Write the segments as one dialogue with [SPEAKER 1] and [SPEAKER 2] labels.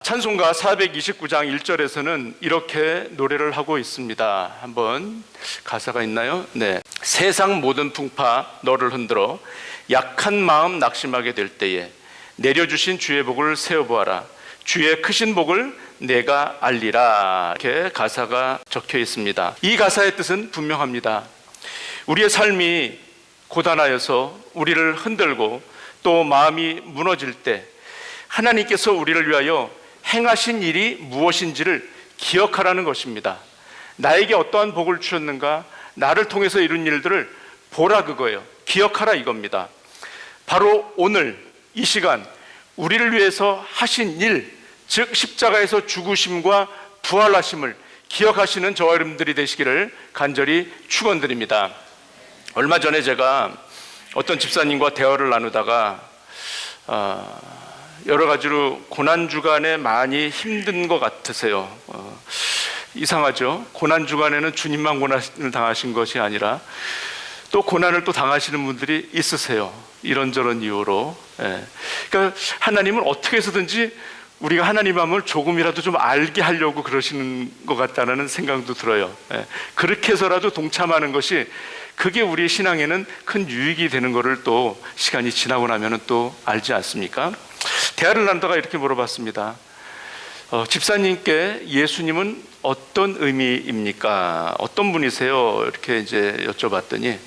[SPEAKER 1] 찬송가 429장 1절에서는 이렇게 노래를 하고 있습니다. 한번 가사가 있나요? 네. 세상 모든 풍파 너를 흔들어 약한 마음 낙심하게 될 때에 내려주신 주의 복을 세어보아라. 주의 크신 복을 내가 알리라. 이렇게 가사가 적혀 있습니다. 이 가사의 뜻은 분명합니다. 우리의 삶이 고단하여서 우리를 흔들고 또 마음이 무너질 때 하나님께서 우리를 위하여 행하신 일이 무엇인지를 기억하라는 것입니다. 나에게 어떠한 복을 주셨는가, 나를 통해서 이룬 일들을 보라, 그거예요. 기억하라, 이겁니다. 바로 오늘 이 시간 우리를 위해서 하신 일, 즉 십자가에서 죽으심과 부활하심을 기억하시는 저와 여러분들이 되시기를 간절히 축원드립니다. 얼마 전에 제가 어떤 집사님과 대화를 나누다가 여러 가지로 고난주간에 많이 힘든 것 같으세요. 이상하죠? 고난주간에는 주님만 고난을 당하신 것이 아니라 또 고난을 또 당하시는 분들이 있으세요. 이런저런 이유로. 그러니까 하나님은 어떻게 해서든지 우리가 하나님 마음을 조금이라도 좀 알게 하려고 그러시는 것 같다는 생각도 들어요. 그렇게 해서라도 동참하는 것이, 그게 우리의 신앙에는 큰 유익이 되는 것을 또 시간이 지나고 나면 또 알지 않습니까? 대화를 나누다가 이렇게 물어봤습니다. 집사님께 예수님은 어떤 의미입니까? 어떤 분이세요? 이렇게 이제 여쭤봤더니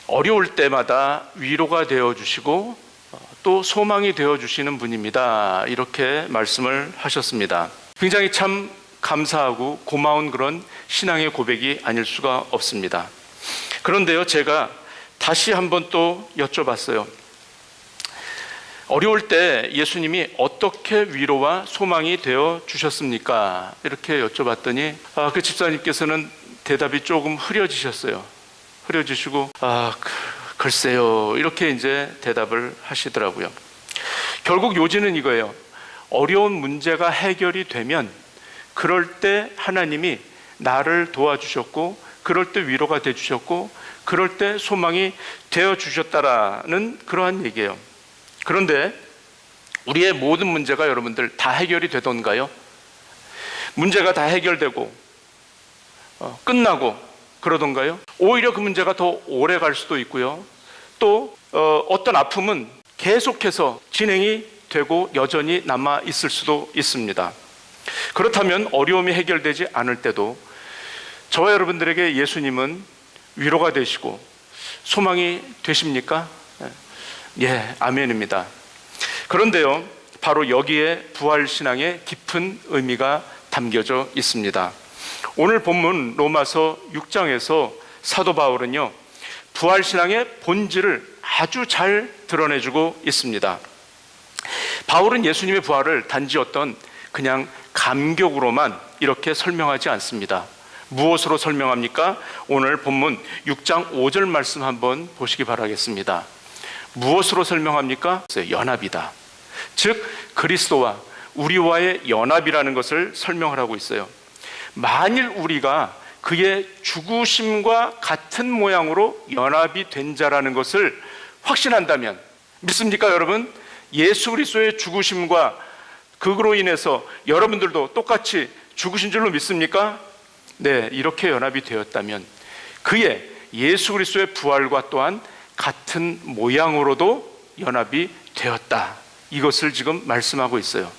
[SPEAKER 1] 어려울 때마다 위로가 되어주시고 또 소망이 되어주시는 분입니다. 이렇게 말씀을 하셨습니다. 굉장히 참 감사하고 고마운 그런 신앙의 고백이 아닐 수가 없습니다. 그런데요, 제가 다시 한번 또 여쭤봤어요. 어려울 때 예수님이 어떻게 위로와 소망이 되어 주셨습니까? 이렇게 여쭤봤더니 그 집사님께서는 대답이 조금 흐려지셨어요. 흐려지시고 글쎄요, 이렇게 이제 대답을 하시더라고요. 결국 요지는 이거예요. 어려운 문제가 해결이 되면 그럴 때 하나님이 나를 도와주셨고, 그럴 때 위로가 되어주셨고, 그럴 때 소망이 되어주셨다라는 그러한 얘기예요. 그런데 우리의 모든 문제가 여러분들 다 해결이 되던가요? 문제가 다 해결되고 끝나고 그러던가요? 오히려 그 문제가 더 오래 갈 수도 있고요. 또 어떤 아픔은 계속해서 진행이 되고 여전히 남아 있을 수도 있습니다. 그렇다면 어려움이 해결되지 않을 때도 저와 여러분들에게 예수님은 위로가 되시고 소망이 되십니까? 예, 아멘입니다. 그런데요, 바로 여기에 부활신앙의 깊은 의미가 담겨져 있습니다. 오늘 본문 로마서 6장에서 사도 바울은요, 부활신앙의 본질을 아주 잘 드러내주고 있습니다. 바울은 예수님의 부활을 단지 어떤 그냥 감격으로만 이렇게 설명하지 않습니다. 무엇으로 설명합니까? 오늘 본문 6장 5절 말씀 한번 보시기 바라겠습니다. 무엇으로 설명합니까? 연합이다. 즉 그리스도와 우리와의 연합이라는 것을 설명을 하고 있어요. 만일 우리가 그의 죽으심과 같은 모양으로 연합이 된 자라는 것을 확신한다면, 믿습니까 여러분? 예수 그리스도의 죽으심과 그로 인해서 여러분들도 똑같이 죽으신 줄로 믿습니까? 네, 이렇게 연합이 되었다면 그의 예수 그리스도의 부활과 또한 같은 모양으로도 연합이 되었다. 이것을 지금 말씀하고 있어요.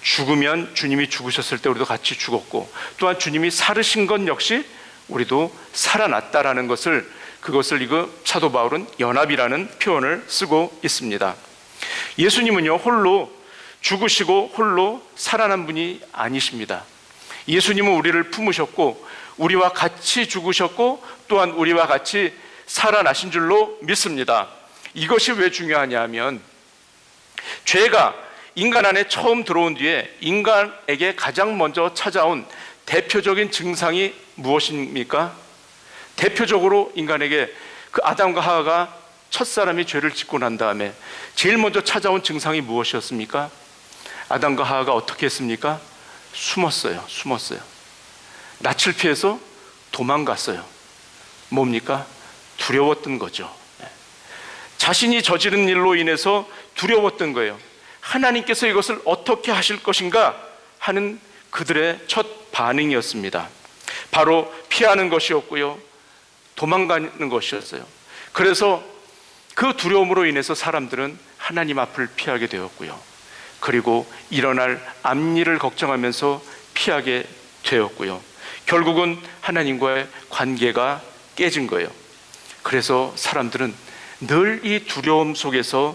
[SPEAKER 1] 죽으면 주님이 죽으셨을 때 우리도 같이 죽었고, 또한 주님이 살으신 것 역시 우리도 살아났다라는 것을, 그것을 이거 사도 바울은 연합이라는 표현을 쓰고 있습니다. 예수님은요, 홀로 죽으시고 홀로 살아난 분이 아니십니다. 예수님은 우리를 품으셨고 우리와 같이 죽으셨고 또한 우리와 같이 살아나신 줄로 믿습니다. 이것이 왜 중요하냐 하면, 죄가 인간 안에 처음 들어온 뒤에 인간에게 가장 먼저 찾아온 대표적인 증상이 무엇입니까? 대표적으로 인간에게 그 아담과 하와가 첫사람이 죄를 짓고 난 다음에 제일 먼저 찾아온 증상이 무엇이었습니까? 아담과 하와가 어떻게 했습니까? 숨었어요. 낯을 피해서 도망갔어요. 뭡니까? 두려웠던 거죠. 자신이 저지른 일로 인해서 두려웠던 거예요. 하나님께서 이것을 어떻게 하실 것인가 하는 그들의 첫 반응이었습니다. 바로 피하는 것이었고요, 도망가는 것이었어요. 그래서 그 두려움으로 인해서 사람들은 하나님 앞을 피하게 되었고요, 그리고 일어날 앞일을 걱정하면서 피하게 되었고요, 결국은 하나님과의 관계가 깨진 거예요. 그래서 사람들은 늘 이 두려움 속에서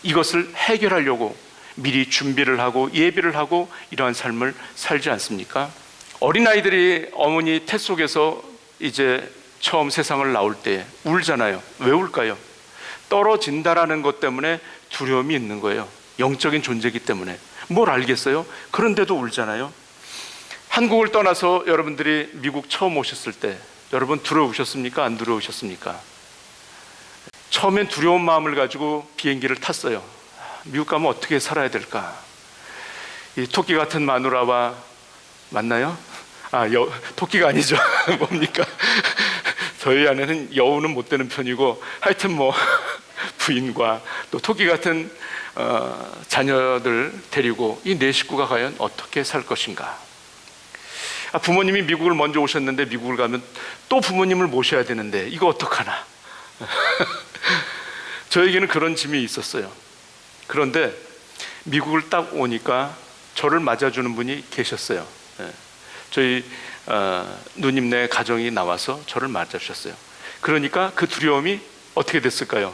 [SPEAKER 1] 이것을 해결하려고 미리 준비를 하고 예비를 하고 이러한 삶을 살지 않습니까? 어린아이들이 어머니 태 속에서 이제 처음 세상을 나올 때 울잖아요. 왜 울까요? 떨어진다라는 것 때문에 두려움이 있는 거예요. 영적인 존재이기 때문에. 뭘 알겠어요? 그런데도 울잖아요. 한국을 떠나서 여러분들이 미국 처음 오셨을 때 여러분 두려우셨습니까? 안 두려우셨습니까? 처음엔 두려운 마음을 가지고 비행기를 탔어요. 미국 가면 어떻게 살아야 될까? 이 토끼 같은 마누라와 맞나요? 토끼가 아니죠. 뭡니까? 저희 아내는 여우는 못 되는 편이고, 하여튼 뭐 부인과 또 토끼 같은 자녀들 데리고 이 네 식구가 과연 어떻게 살 것인가? 부모님이 미국을 먼저 오셨는데 미국을 가면 또 부모님을 모셔야 되는데 이거 어떡하나? 저에게는 그런 짐이 있었어요. 그런데 미국을 딱 오니까 저를 맞아주는 분이 계셨어요. 저희 누님네 가정이 나와서 저를 맞아주셨어요. 그러니까 그 두려움이 어떻게 됐을까요?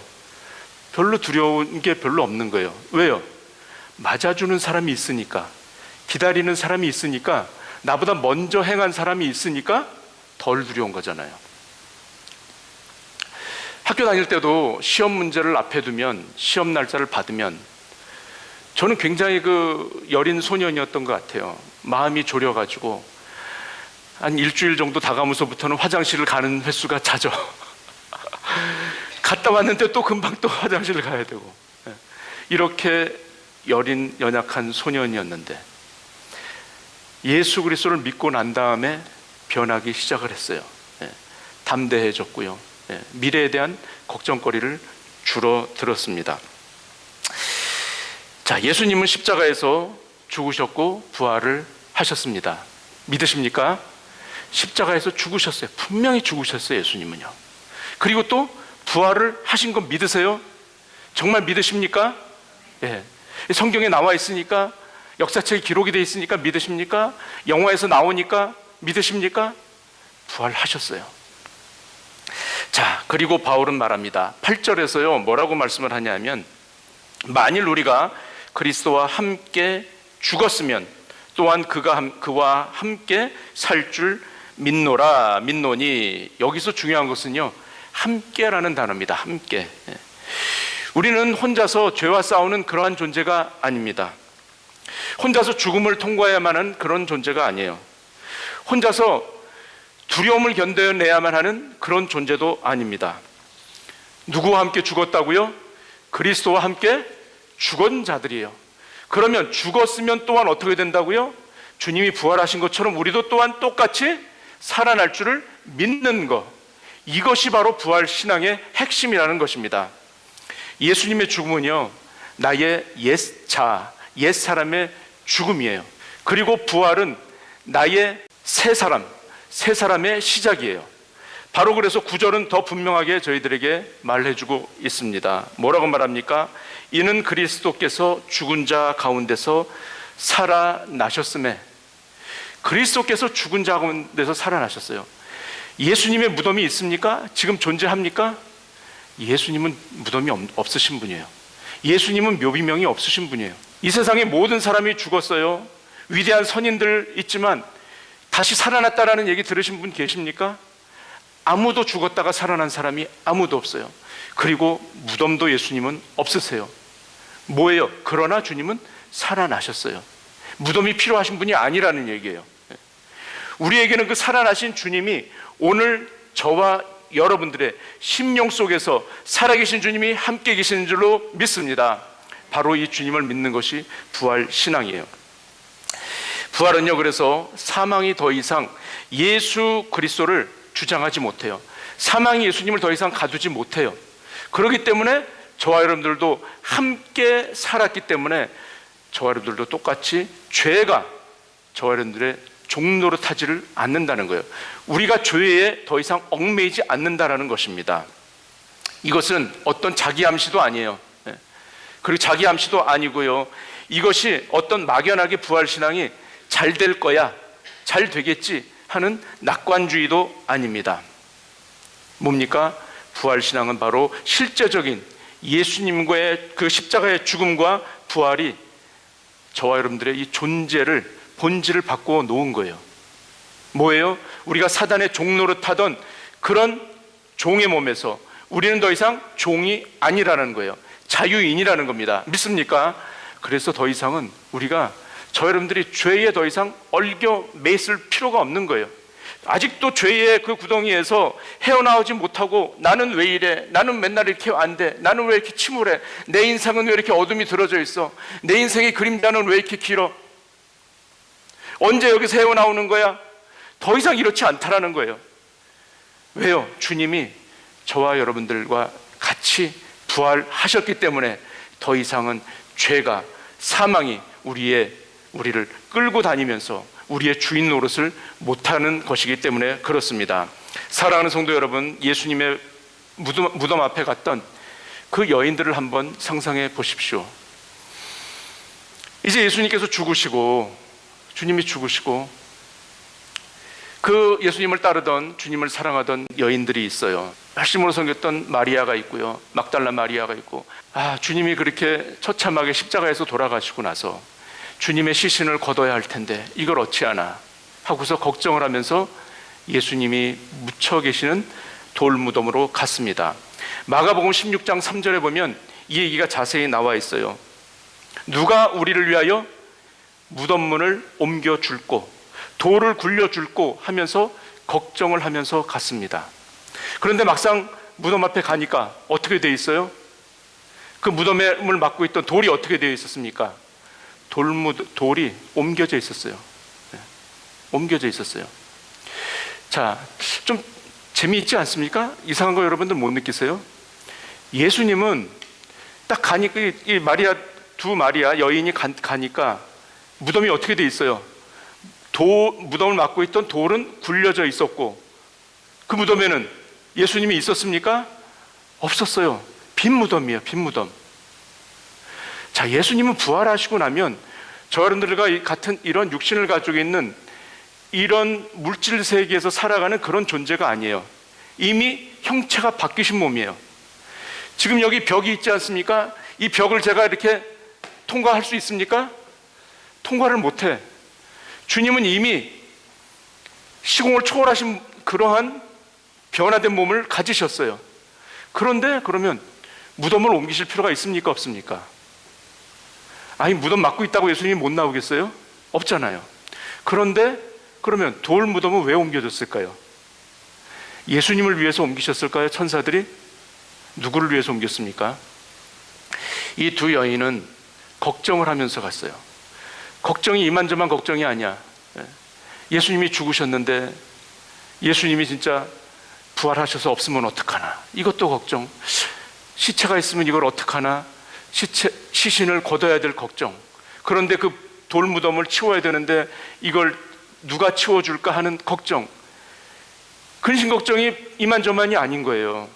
[SPEAKER 1] 별로 두려운 게 별로 없는 거예요. 왜요? 맞아주는 사람이 있으니까, 기다리는 사람이 있으니까, 나보다 먼저 행한 사람이 있으니까 덜 두려운 거잖아요. 학교 다닐 때도 시험 문제를 앞에 두면, 시험 날짜를 받으면 저는 굉장히 그 여린 소년이었던 것 같아요. 마음이 졸여가지고 한 일주일 정도 다가면서부터는 화장실을 가는 횟수가 잦아. 갔다 왔는데 또 금방 또 화장실을 가야 되고, 이렇게 여린 연약한 소년이었는데 예수 그리스도를 믿고 난 다음에 변하기 시작을 했어요. 담대해졌고요, 미래에 대한 걱정거리를 줄어들었습니다. 자, 예수님은 십자가에서 죽으셨고 부활을 하셨습니다. 믿으십니까? 십자가에서 죽으셨어요. 분명히 죽으셨어요, 예수님은요. 그리고 또 부활을 하신 거 믿으세요? 정말 믿으십니까? 예. 성경에 나와 있으니까, 역사책에 기록이 되어 있으니까 믿으십니까? 영화에서 나오니까 믿으십니까? 부활하셨어요. 자, 그리고 바울은 말합니다. 8절에서요 뭐라고 말씀을 하냐면, 만일 우리가 그리스도와 함께 죽었으면 또한 그와 함께 살 줄 믿노니. 여기서 중요한 것은요, 함께라는 단어입니다. 함께. 우리는 혼자서 죄와 싸우는 그러한 존재가 아닙니다. 혼자서 죽음을 통과해야만 하는 그런 존재가 아니에요. 혼자서 두려움을 견뎌내야만 하는 그런 존재도 아닙니다. 누구와 함께 죽었다고요? 그리스도와 함께 죽은 자들이에요. 그러면 죽었으면 또한 어떻게 된다고요? 주님이 부활하신 것처럼 우리도 또한 똑같이 살아날 줄을 믿는 것, 이것이 바로 부활 신앙의 핵심이라는 것입니다. 예수님의 죽음은요, 나의 옛 사람의 죽음이에요. 그리고 부활은 나의 새 사람의 시작이에요. 바로 그래서 9절은 더 분명하게 저희들에게 말해주고 있습니다. 뭐라고 말합니까? 이는 그리스도께서 죽은 자 가운데서 살아나셨음에. 그리스도께서 죽은 자 가운데서 살아나셨어요. 예수님의 무덤이 있습니까? 지금 존재합니까? 예수님은 무덤이 없으신 분이에요. 예수님은 묘비명이 없으신 분이에요. 이 세상에 모든 사람이 죽었어요. 위대한 선인들 있지만 다시 살아났다라는 얘기 들으신 분 계십니까? 아무도 죽었다가 살아난 사람이 아무도 없어요. 그리고 무덤도 예수님은 없으세요. 뭐예요? 그러나 주님은 살아나셨어요. 무덤이 필요하신 분이 아니라는 얘기예요. 우리에게는 그 살아나신 주님이 오늘 저와 여러분들의 심령 속에서 살아계신 주님이 함께 계시는 줄로 믿습니다. 바로 이 주님을 믿는 것이 부활 신앙이에요. 부활은요, 그래서 사망이 더 이상 예수 그리스도를 주장하지 못해요. 사망이 예수님을 더 이상 가두지 못해요. 그렇기 때문에 저와 여러분들도 함께 살았기 때문에 저와 여러분들도 똑같이 죄가 저와 여러분들의 종로로 타지를 않는다는 거예요. 우리가 죄에 더 이상 얽매이지 않는다는 것입니다. 이것은 어떤 자기 암시도 아니에요. 그리고 자기 암시도 아니고요. 이것이 어떤 막연하게 부활신앙이 잘 될 거야, 잘 되겠지 하는 낙관주의도 아닙니다. 뭡니까? 부활신앙은 바로 실제적인 예수님과의 그 십자가의 죽음과 부활이 저와 여러분들의 이 존재를, 본질을 바꾸어 놓은 거예요. 뭐예요? 우리가 사단의 종노릇 하던 그런 종의 몸에서 우리는 더 이상 종이 아니라는 거예요. 자유인이라는 겁니다. 믿습니까? 그래서 더 이상은 우리가, 저 여러분들이 죄에 더 이상 얽겨 매있을 필요가 없는 거예요. 아직도 죄의 그 구덩이에서 헤어나오지 못하고 나는 왜 이래? 나는 맨날 이렇게 안 돼? 나는 왜 이렇게 침울해? 내 인생은 왜 이렇게 어둠이 들어져 있어? 내 인생의 그림자는 왜 이렇게 길어? 언제 여기서 헤어나오는 거야? 더 이상 이렇지 않다라는 거예요. 왜요? 주님이 저와 여러분들과 같이 부활하셨기 때문에 더 이상은 죄가, 사망이 우리를 끌고 다니면서 우리의 주인 노릇을 못하는 것이기 때문에 그렇습니다. 사랑하는 성도 여러분, 예수님의 무덤 앞에 갔던 그 여인들을 한번 상상해 보십시오. 이제 예수님께서 죽으시고, 주님이 죽으시고 그 예수님을 따르던, 주님을 사랑하던 여인들이 있어요. 열심으로 섬겼던 마리아가 있고요, 막달라 마리아가 있고, 주님이 그렇게 처참하게 십자가에서 돌아가시고 나서 주님의 시신을 걷어야 할 텐데 이걸 어찌하나 하고서 걱정을 하면서 예수님이 묻혀 계시는 돌무덤으로 갔습니다. 마가복음 16장 3절에 보면 이 얘기가 자세히 나와 있어요. 누가 우리를 위하여 무덤문을 옮겨줄꼬, 돌을 굴려줄꼬 하면서 걱정을 하면서 갔습니다. 그런데 막상 무덤 앞에 가니까 어떻게 돼 있어요? 그 무덤을 막고 있던 돌이 어떻게 되어 있었습니까? 돌이 옮겨져 있었어요. 옮겨져 있었어요. 자, 좀 재미있지 않습니까? 이상한 거 여러분들 못 느끼세요? 예수님은 딱 가니까, 이 마리아, 두 마리아 여인이 가니까 무덤이 어떻게 돼 있어요? 무덤을 막고 있던 돌은 굴려져 있었고, 그 무덤에는 예수님이 있었습니까? 없었어요. 빈 무덤이에요. 빈 무덤. 자, 예수님은 부활하시고 나면 저 여러분들과 같은 이런 육신을 가지고 있는 이런 물질 세계에서 살아가는 그런 존재가 아니에요. 이미 형체가 바뀌신 몸이에요. 지금 여기 벽이 있지 않습니까? 이 벽을 제가 이렇게 통과할 수 있습니까? 통과를 못해. 주님은 이미 시공을 초월하신 그러한 변화된 몸을 가지셨어요. 그런데 그러면 무덤을 옮기실 필요가 있습니까? 없습니까? 아니, 무덤 막고 있다고 예수님이 못 나오겠어요? 없잖아요. 그런데 그러면 돌 무덤은 왜 옮겨졌을까요? 예수님을 위해서 옮기셨을까요? 천사들이? 누구를 위해서 옮겼습니까? 이 두 여인은 걱정을 하면서 갔어요. 걱정이 이만저만 걱정이 아니야. 예수님이 죽으셨는데 예수님이 진짜 부활하셔서 없으면 어떡하나, 이것도 걱정. 시체가 있으면 이걸 어떡하나, 시신을 걷어야 될 걱정. 그런데 그 돌무덤을 치워야 되는데 이걸 누가 치워줄까 하는 걱정. 근심 걱정이 이만저만이 아닌 거예요.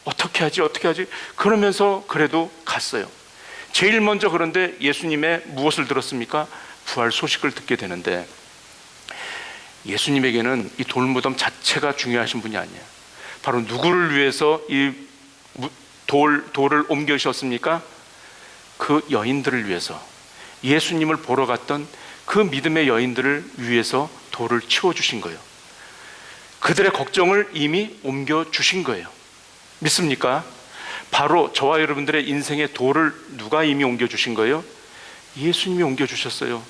[SPEAKER 1] 어떻게 하지? 그러면서 그래도 갔어요. 제일 먼저 그런데 예수님의 무엇을 들었습니까? 부활 소식을 듣게 되는데, 예수님에게는 이 돌무덤 자체가 중요하신 분이 아니에요. 바로 누구를 위해서 이 돌을 옮겨주셨습니까? 그 여인들을 위해서, 예수님을 보러 갔던 그 믿음의 여인들을 위해서 돌을 치워주신 거예요. 그들의 걱정을 이미 옮겨주신 거예요. 믿습니까? 바로 저와 여러분들의 인생의 돌을 누가 이미 옮겨주신 거예요? 예수님이 옮겨주셨어요.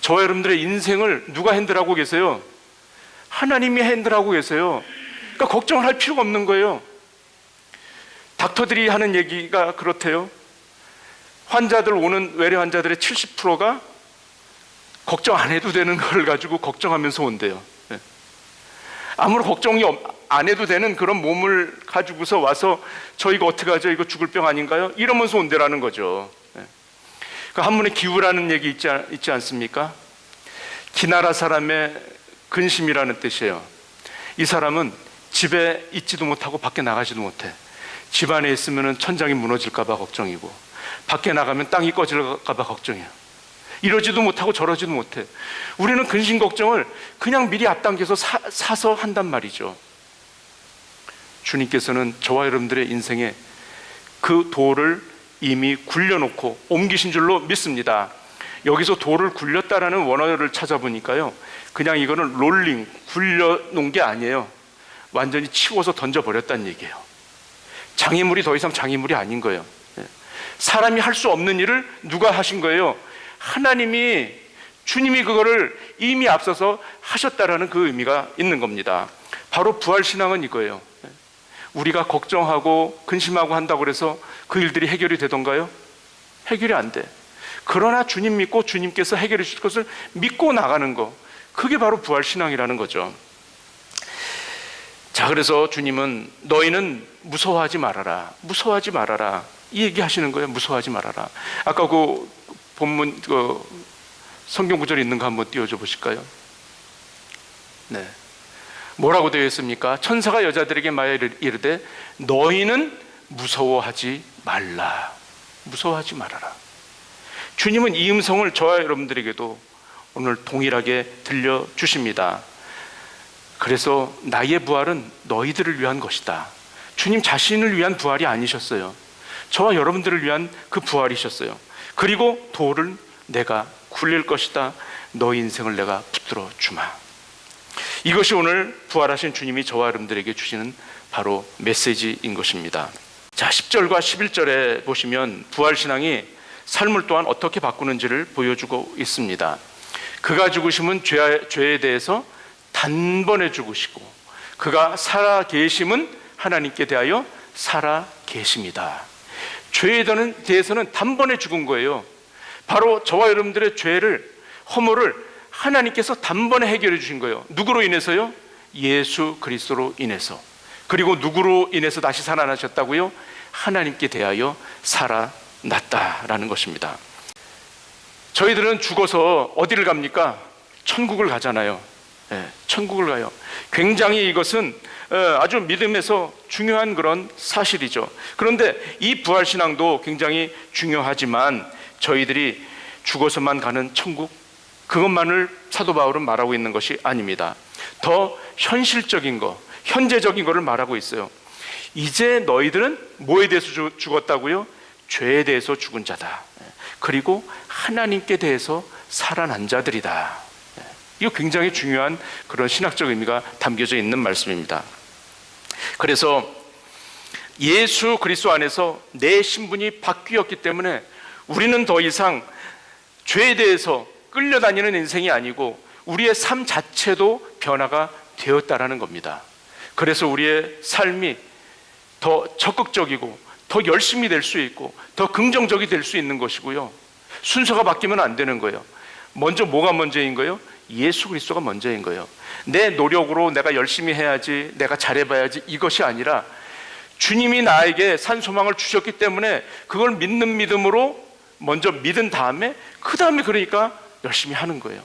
[SPEAKER 1] 저와 여러분들의 인생을 누가 핸들하고 계세요? 하나님이 핸들하고 계세요. 그러니까 걱정을 할 필요가 없는 거예요. 닥터들이 하는 얘기가 그렇대요. 환자들, 오는 외래 환자들의 70%가 걱정 안 해도 되는 걸 가지고 걱정하면서 온대요. 아무런 걱정이 안 해도 되는 그런 몸을 가지고서 와서 저 이거 어떡하죠? 이거 죽을 병 아닌가요? 이러면서 온대라는 거죠. 그 한문에 기우라는 얘기 있지 않습니까? 기나라 사람의 근심이라는 뜻이에요. 이 사람은 집에 있지도 못하고 밖에 나가지도 못해. 집 안에 있으면 천장이 무너질까 봐 걱정이고, 밖에 나가면 땅이 꺼질까 봐 걱정이에요. 이러지도 못하고 저러지도 못해. 우리는 근심 걱정을 그냥 미리 앞당겨서 사서 한단 말이죠. 주님께서는 저와 여러분들의 인생에 그 돌을 이미 굴려놓고 옮기신 줄로 믿습니다. 여기서 돌을 굴렸다라는 원어를 찾아보니까요, 그냥 이거는 롤링, 굴려놓은 게 아니에요. 완전히 치워서 던져버렸다는 얘기예요. 장애물이 더 이상 장애물이 아닌 거예요. 사람이 할 수 없는 일을 누가 하신 거예요? 하나님이, 주님이 그거를 이미 앞서서 하셨다라는 그 의미가 있는 겁니다. 바로 부활신앙은 이거예요. 우리가 걱정하고 근심하고 한다고 해서 그 일들이 해결이 되던가요? 해결이 안 돼. 그러나 주님 믿고 주님께서 해결해 주실 것을 믿고 나가는 거, 그게 바로 부활신앙이라는 거죠. 자, 그래서 주님은 너희는 무서워하지 말아라, 무서워하지 말아라, 이 얘기 하시는 거예요. 무서워하지 말아라. 아까 그 본문 성경 구절 있는 거 한번 띄워줘 보실까요? 네. 뭐라고 되어 있습니까? 천사가 여자들에게 말하여 이르되 너희는 무서워하지 말라. 무서워하지 말아라. 주님은 이 음성을 저와 여러분들에게도 오늘 동일하게 들려주십니다. 그래서 나의 부활은 너희들을 위한 것이다. 주님 자신을 위한 부활이 아니셨어요. 저와 여러분들을 위한 그 부활이셨어요. 그리고 돌을 내가 굴릴 것이다. 너희 인생을 내가 붙들어 주마. 이것이 오늘 부활하신 주님이 저와 여러분들에게 주시는 바로 메시지인 것입니다. 자, 10절과 11절에 보시면 부활신앙이 삶을 또한 어떻게 바꾸는지를 보여주고 있습니다. 그가 죽으심은 죄에 대해서 단번에 죽으시고, 그가 살아 계심은 하나님께 대하여 살아 계십니다. 죄에 대해서는 단번에 죽은 거예요. 바로 저와 여러분들의 죄를, 허물을 하나님께서 단번에 해결해 주신 거예요. 누구로 인해서요? 예수 그리스도로 인해서. 그리고 누구로 인해서 다시 살아나셨다고요? 하나님께 대하여 살아났다라는 것입니다. 저희들은 죽어서 어디를 갑니까? 천국을 가잖아요. 네, 천국을 가요. 굉장히 이것은 아주 믿음에서 중요한 그런 사실이죠. 그런데 이 부활신앙도 굉장히 중요하지만 저희들이 죽어서만 가는 천국, 그것만을 사도 바울은 말하고 있는 것이 아닙니다. 더 현실적인 거, 현재적인 거를 말하고 있어요. 이제 너희들은 뭐에 대해서 죽었다고요? 죄에 대해서 죽은 자다. 그리고 하나님께 대해서 살아난 자들이다. 이거 굉장히 중요한 그런 신학적 의미가 담겨져 있는 말씀입니다. 그래서 예수 그리스도 안에서 내 신분이 바뀌었기 때문에 우리는 더 이상 죄에 대해서 끌려다니는 인생이 아니고 우리의 삶 자체도 변화가 되었다라는 겁니다. 그래서 우리의 삶이 더 적극적이고 더 열심히 될 수 있고 더 긍정적이 될 수 있는 것이고요. 순서가 바뀌면 안 되는 거예요. 먼저 뭐가 먼저인 거예요? 예수 그리스도가 먼저인 거예요. 내 노력으로 내가 열심히 해야지, 내가 잘해봐야지, 이것이 아니라 주님이 나에게 산소망을 주셨기 때문에 그걸 믿는 믿음으로 먼저 믿은 다음에 그 다음에 그러니까 열심히 하는 거예요.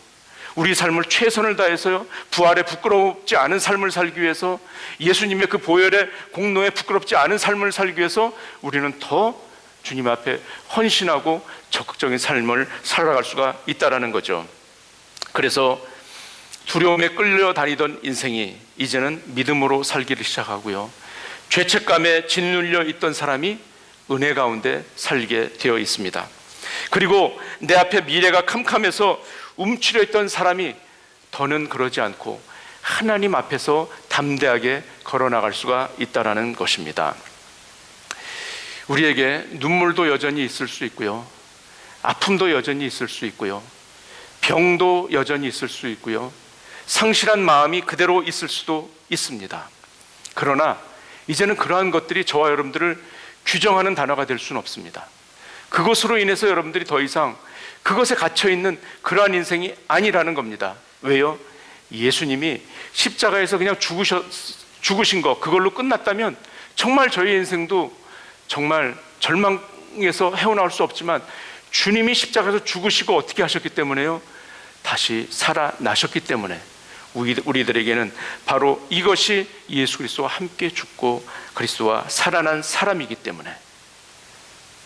[SPEAKER 1] 우리 삶을 최선을 다해서요, 부활에 부끄럽지 않은 삶을 살기 위해서, 예수님의 그 보혈의 공로에 부끄럽지 않은 삶을 살기 위해서 우리는 더 주님 앞에 헌신하고 적극적인 삶을 살아갈 수가 있다는 거죠. 그래서 두려움에 끌려다니던 인생이 이제는 믿음으로 살기를 시작하고요, 죄책감에 짓눌려 있던 사람이 은혜 가운데 살게 되어 있습니다. 그리고 내 앞에 미래가 캄캄해서 움츠려 있던 사람이 더는 그러지 않고 하나님 앞에서 담대하게 걸어나갈 수가 있다는 것입니다. 우리에게 눈물도 여전히 있을 수 있고요, 아픔도 여전히 있을 수 있고요, 병도 여전히 있을 수 있고요, 상실한 마음이 그대로 있을 수도 있습니다. 그러나 이제는 그러한 것들이 저와 여러분들을 규정하는 단어가 될 수는 없습니다. 그것으로 인해서 여러분들이 더 이상 그것에 갇혀있는 그러한 인생이 아니라는 겁니다. 왜요? 예수님이 십자가에서 그냥 죽으신 거, 그걸로 끝났다면 정말 저희 인생도 정말 절망에서 헤어나올 수 없지만 주님이 십자가에서 죽으시고 어떻게 하셨기 때문에요? 다시 살아나셨기 때문에 우리들에게는 바로 이것이 예수 그리스도와 함께 죽고 그리스도와 살아난 사람이기 때문에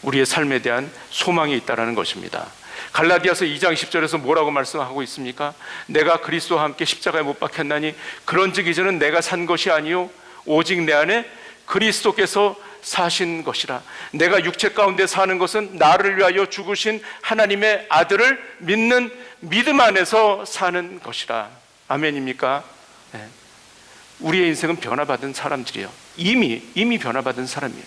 [SPEAKER 1] 우리의 삶에 대한 소망이 있다는 것입니다. 갈라디아서 2장 10절에서 뭐라고 말씀하고 있습니까? 내가 그리스도와 함께 십자가에 못 박혔나니 그런즉 이제는 내가 산 것이 아니요 오직 내 안에 그리스도께서 사신 것이라. 내가 육체 가운데 사는 것은 나를 위하여 죽으신 하나님의 아들을 믿는 믿음 안에서 사는 것이라. 아멘입니까? 네. 우리의 인생은 변화받은 사람들이에요. 이미 변화받은 사람이에요.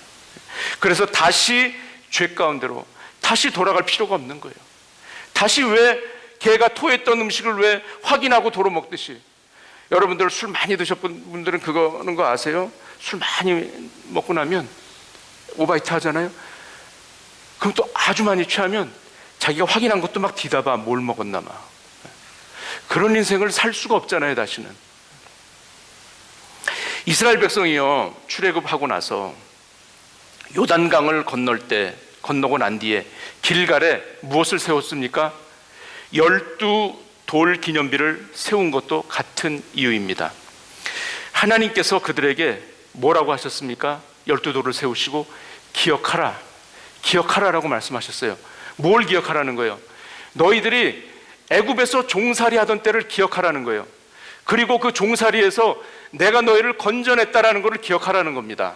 [SPEAKER 1] 그래서 다시 죄 가운데로 다시 돌아갈 필요가 없는 거예요. 다시 왜 개가 토했던 음식을 왜 확인하고 도로 먹듯이. 여러분들 술 많이 드셨던 분들은 그거는 거 아세요? 술 많이 먹고 나면 오바이트 하잖아요. 그럼 또 아주 많이 취하면 자기가 확인한 것도 막 뒤다봐. 뭘 먹었나 막. 그런 인생을 살 수가 없잖아요. 다시는. 이스라엘 백성이요, 출애굽하고 나서 요단강을 건너고 난 뒤에 길갈에 무엇을 세웠습니까? 12돌 기념비를 세운 것도 같은 이유입니다. 하나님께서 그들에게 뭐라고 하셨습니까? 12돌을 세우시고 기억하라라고 말씀하셨어요. 뭘 기억하라는 거예요? 너희들이 애굽에서 종살이 하던 때를 기억하라는 거예요. 그리고 그 종살이에서 내가 너희를 건져냈다라는 것을 기억하라는 겁니다.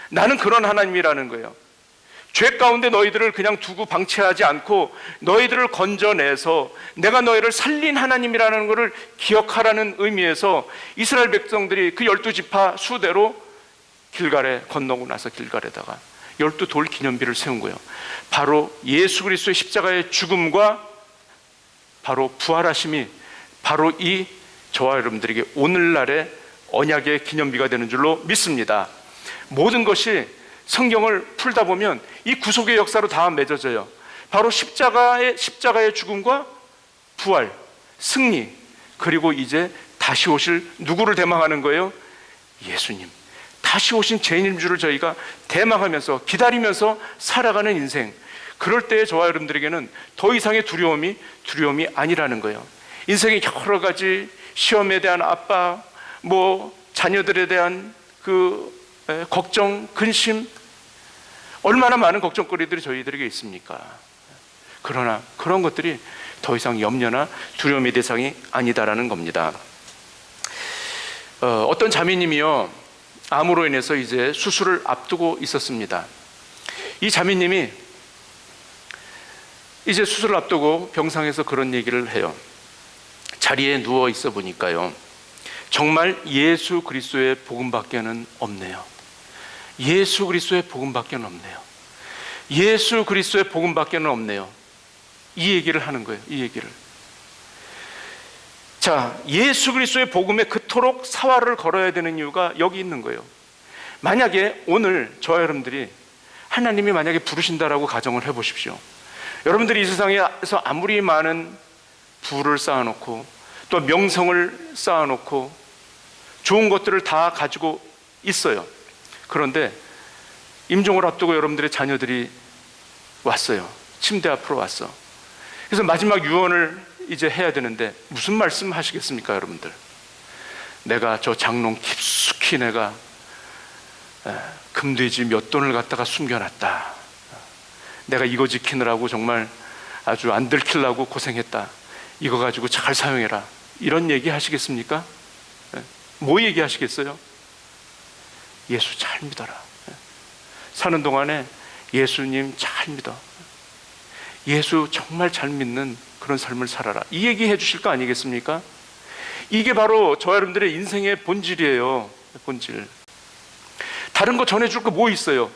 [SPEAKER 1] 나는 그런 하나님이라는 거예요. 죄 가운데 너희들을 그냥 두고 방치하지 않고 너희들을 건져내서 내가 너희를 살린 하나님이라는 것을 기억하라는 의미에서 이스라엘 백성들이 그 12지파 수대로 길갈에 건너고 나서 길갈에다가 12돌 기념비를 세운 거예요. 바로 예수 그리스도의 십자가의 죽음과 바로 부활하심이 바로 이 저와 여러분들에게 오늘날의 언약의 기념비가 되는 줄로 믿습니다. 모든 것이 성경을 풀다 보면 이 구속의 역사로 다 맺어져요. 바로 십자가의 죽음과 부활, 승리, 그리고 이제 다시 오실 누구를 대망하는 거예요? 예수님. 다시 오신 재림주를 저희가 대망하면서 기다리면서 살아가는 인생. 그럴 때에 저와 여러분들에게는 더 이상의 두려움이 아니라는 거예요. 인생의 여러 가지 시험에 대한 압박, 자녀들에 대한 그 걱정, 근심, 얼마나 많은 걱정거리들이 저희들에게 있습니까? 그러나 그런 것들이 더 이상 염려나 두려움의 대상이 아니다라는 겁니다. 어떤 자매님이요, 암으로 인해서 이제 수술을 앞두고 있었습니다. 이 자매님이 이제 수술을 앞두고 병상에서 그런 얘기를 해요. 자리에 누워 있어 보니까요, 정말 예수 그리스도의 복음밖에는 없네요. 예수 그리스도의 복음밖에는 없네요. 예수 그리스도의 복음밖에는 없네요. 이 얘기를 하는 거예요. 이 얘기를. 자, 예수 그리스도의 복음에 그토록 사활을 걸어야 되는 이유가 여기 있는 거예요. 만약에 오늘 저와 여러분들이 하나님이 만약에 부르신다라고 가정을 해보십시오. 여러분들이 이 세상에서 아무리 많은 부를 쌓아놓고 또 명성을 쌓아놓고 좋은 것들을 다 가지고 있어요. 그런데 임종을 앞두고 여러분들의 자녀들이 왔어요. 침대 앞으로 왔어. 그래서 마지막 유언을 이제 해야 되는데 무슨 말씀 하시겠습니까, 여러분들? 내가 저 장롱 깊숙이 내가 금돼지 몇 돈을 갖다가 숨겨놨다. 내가 이거 지키느라고 정말 아주 안 들키려고 고생했다. 이거 가지고 잘 사용해라. 이런 얘기 하시겠습니까? 뭐 얘기하시겠어요? 예수 잘 믿어라. 사는 동안에 예수님 잘 믿어. 예수 정말 잘 믿는 그런 삶을 살아라. 이 얘기 해주실 거 아니겠습니까? 이게 바로 저와 여러분들의 인생의 본질이에요. 본질. 다른 거 전해줄 거 뭐 있어요?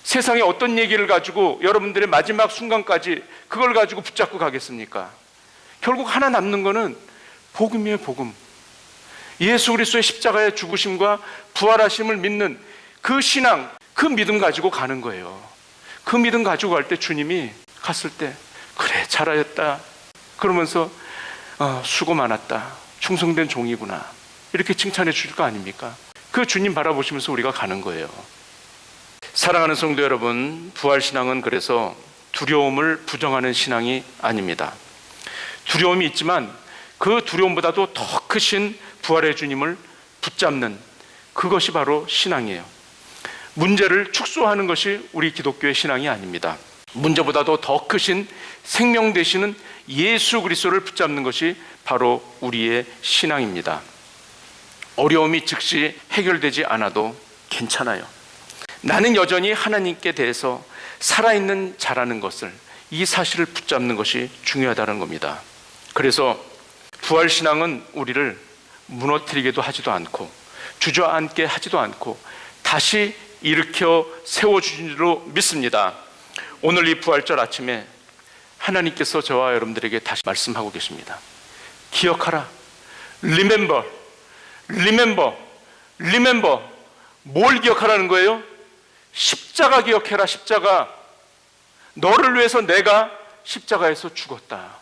[SPEAKER 1] 세상에 어떤 얘기를 가지고 여러분들의 마지막 순간까지 그걸 가지고 붙잡고 가겠습니까? 결국 하나 남는 거는 복음이에요. 복음. 예수 그리스도의 십자가의 죽으심과 부활하심을 믿는 그 신앙, 그 믿음 가지고 가는 거예요. 그 믿음 가지고 갈 때 주님이 갔을 때 그래 잘하였다 그러면서 수고 많았다, 충성된 종이구나, 이렇게 칭찬해 주실 거 아닙니까? 그 주님 바라보시면서 우리가 가는 거예요. 사랑하는 성도 여러분, 부활신앙은 그래서 두려움을 부정하는 신앙이 아닙니다. 두려움이 있지만 그 두려움보다도 더 크신 부활의 주님을 붙잡는 그것이 바로 신앙이에요. 문제를 축소하는 것이 우리 기독교의 신앙이 아닙니다. 문제보다도 더 크신 생명 되시는 예수 그리스도를 붙잡는 것이 바로 우리의 신앙입니다. 어려움이 즉시 해결되지 않아도 괜찮아요. 나는 여전히 하나님께 대해서 살아있는 자라는 것을, 이 사실을 붙잡는 것이 중요하다는 겁니다. 그래서 부활신앙은 우리를 무너뜨리게도 하지도 않고 주저앉게 하지도 않고 다시 일으켜 세워주신 줄로 믿습니다. 오늘 이 부활절 아침에 하나님께서 저와 여러분들에게 다시 말씀하고 계십니다. 기억하라. Remember. 뭘 기억하라는 거예요? 십자가 기억해라. 십자가. 너를 위해서 내가 십자가에서 죽었다.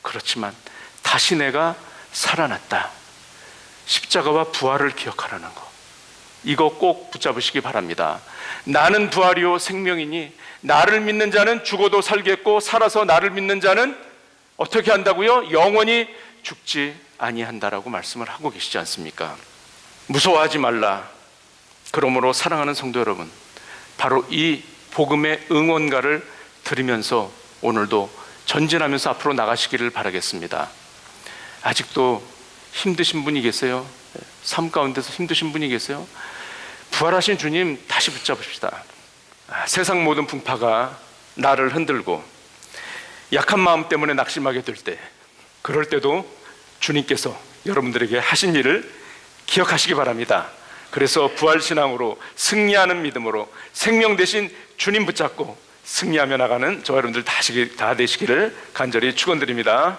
[SPEAKER 1] 그렇지만 다시 내가 살아났다. 십자가와 부활을 기억하라는 거. 이거 꼭 붙잡으시기 바랍니다. 나는 부활이요 생명이니 나를 믿는 자는 죽어도 살겠고 살아서 나를 믿는 자는 어떻게 한다고요? 영원히 죽지 아니한다라고 말씀을 하고 계시지 않습니까? 무서워하지 말라. 그러므로 사랑하는 성도 여러분, 바로 이 복음의 응원가를 들으면서 오늘도 전진하면서 앞으로 나가시기를 바라겠습니다. 아직도 힘드신 분이 계세요? 삶 가운데서 힘드신 분이 계세요? 부활하신 주님 다시 붙잡읍시다. 세상 모든 풍파가 나를 흔들고 약한 마음 때문에 낙심하게 될 때, 그럴 때도 주님께서 여러분들에게 하신 일을 기억하시기 바랍니다. 그래서 부활신앙으로 승리하는 믿음으로 생명 대신 주님 붙잡고 승리하며 나가는 저와 여러분들 다 되시기를 간절히 축원드립니다.